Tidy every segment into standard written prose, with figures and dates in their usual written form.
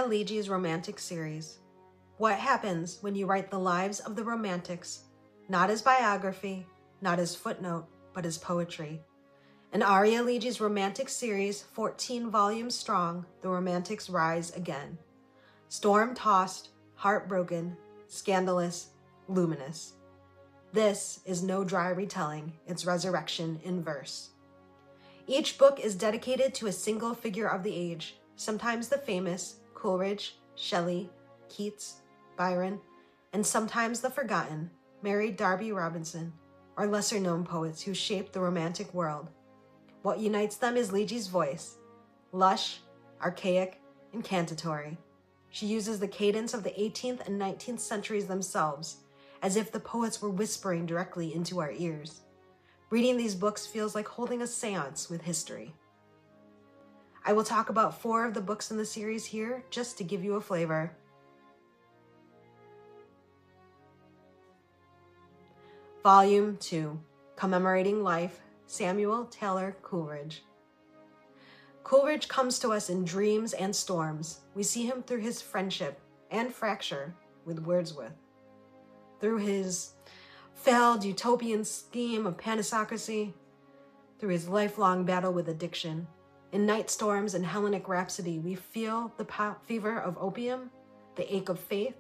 Ligi's romantic series. What happens when you write the lives of the romantics, not as biography, not as footnote, but as poetry? In Ligi's romantic series, 14 volumes strong, the romantics rise again. Storm-tossed, heartbroken, scandalous, luminous. This is no dry retelling, it's resurrection in verse. Each book is dedicated to a single figure of the age, sometimes the famous, Coleridge, Shelley, Keats, Byron, and sometimes the forgotten, Mary Darby Robinson, or lesser-known poets who shaped the romantic world. What unites them is Ligi's voice, lush, archaic, incantatory. She uses the cadence of the 18th and 19th centuries themselves, as if the poets were whispering directly into our ears. Reading these books feels like holding a seance with history. I will talk about 4 of the books in the series here, just to give you a flavor. Volume 2, Commemorating Life, Samuel Taylor Coleridge. Coleridge comes to us in dreams and storms. We see him through his friendship and fracture with Wordsworth, through his failed utopian scheme of panasocracy, through his lifelong battle with addiction. In Night Storms and Hellenic Rhapsody, we feel the fever of opium, the ache of faith,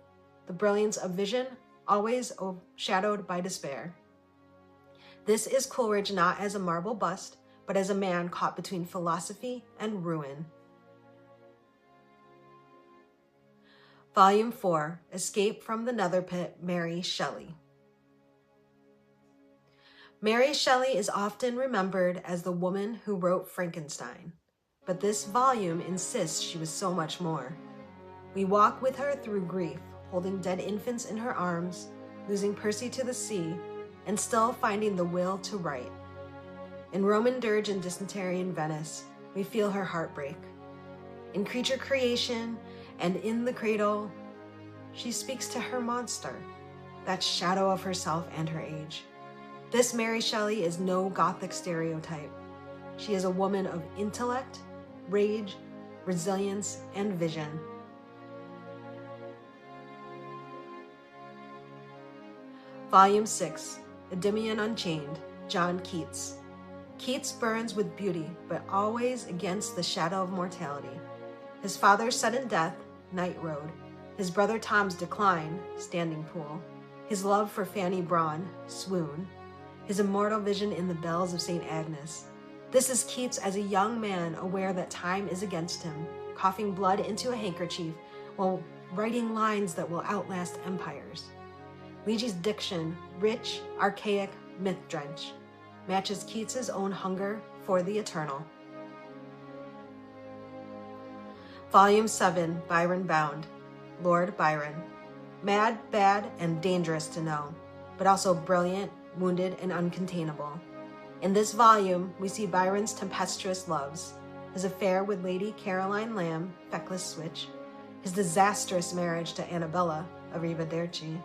the brilliance of vision, always shadowed by despair. This is Coleridge not as a marble bust, but as a man caught between philosophy and ruin. Volume 4, Escape from the Nether Pit, Mary Shelley. Mary Shelley is often remembered as the woman who wrote Frankenstein, but this volume insists she was so much more. We walk with her through grief, holding dead infants in her arms, losing Percy to the sea, and still finding the will to write. In Roman Dirge and Dysentery in Venice, we feel her heartbreak. In Creature Creation and In the Cradle, she speaks to her monster, that shadow of herself and her age. This Mary Shelley is no Gothic stereotype. She is a woman of intellect, rage, resilience, and vision. Volume 6, Endymion Unchained, John Keats. Keats burns with beauty, but always against the shadow of mortality. His father's sudden death, Night Road. His brother Tom's decline, Standing Pool. His love for Fanny Brawn, Swoon. His immortal vision in the bells of St. Agnes. This is Keats as a young man aware that time is against him, coughing blood into a handkerchief while writing lines that will outlast empires. Ligi's diction, rich, archaic, myth-drenched, matches Keats's own hunger for the eternal. Volume 7, Byron Bound, Lord Byron. Mad, bad, and dangerous to know, but also brilliant, wounded, and uncontainable. In this volume, we see Byron's tempestuous loves, his affair with Lady Caroline Lamb, feckless switch, his disastrous marriage to Annabella, Arrivederci,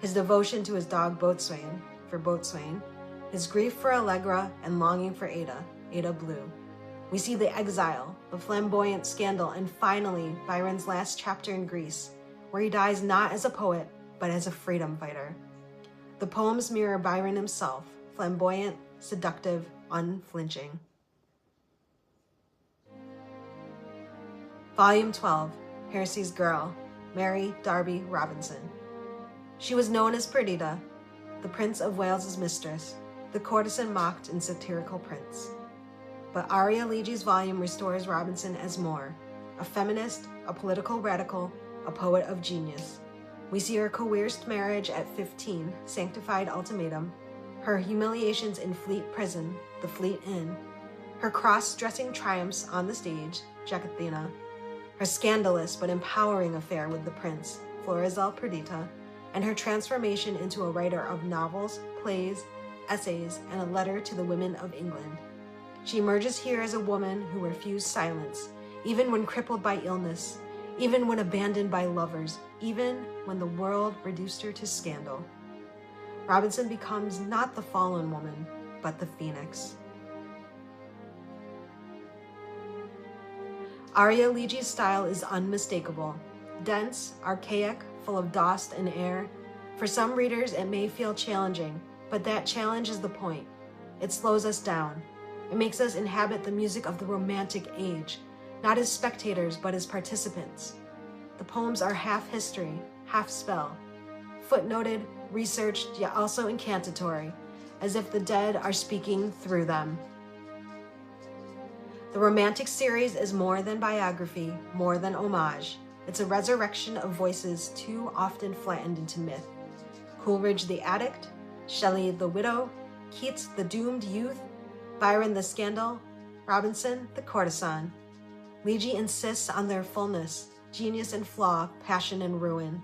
his devotion to his dog Boatswain, for Boatswain, his grief for Allegra and longing for Ada, Ada Blue. We see the exile, the flamboyant scandal, and finally, Byron's last chapter in Greece, where he dies not as a poet, but as a freedom fighter. The poems mirror Byron himself, flamboyant, seductive, unflinching. Volume 12, Hersey's Girl, Mary Darby Robinson. She was known as Perdita, the Prince of Wales's mistress, the courtesan mocked in satirical prints. But Ligi's volume restores Robinson as more, a feminist, a political radical, a poet of genius. We see her coerced marriage at 15, Sanctified Ultimatum, her humiliations in Fleet Prison, the Fleet Inn, her cross-dressing triumphs on the stage, Jacqueline, her scandalous but empowering affair with the prince, Florizel Perdita, and her transformation into a writer of novels, plays, essays, and a letter to the women of England. She emerges here as a woman who refused silence, even when crippled by illness, even when abandoned by lovers, even when the world reduced her to scandal. Robinson becomes not the fallen woman, but the phoenix. Aria Ligi's style is unmistakable. Dense, archaic, full of dust and air. For some readers, it may feel challenging, but that challenge is the point. It slows us down. It makes us inhabit the music of the Romantic age, not as spectators, but as participants. The poems are half history, half spell, footnoted, researched, yet also incantatory, as if the dead are speaking through them. The Romantic series is more than biography, more than homage. It's a resurrection of voices too often flattened into myth. Coleridge the addict, Shelley the widow, Keats the doomed youth, Byron the scandal, Robinson the courtesan. Ligi insists on their fullness, genius and flaw, passion and ruin.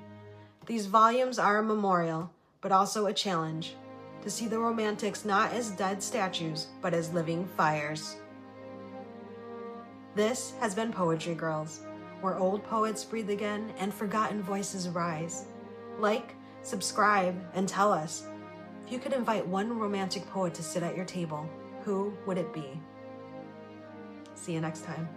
These volumes are a memorial, but also a challenge, to see the Romantics not as dead statues, but as living fires. This has been Poetry Girlz, where old poets breathe again and forgotten voices rise. Like, subscribe, and tell us, if you could invite one romantic poet to sit at your table, who would it be? See you next time.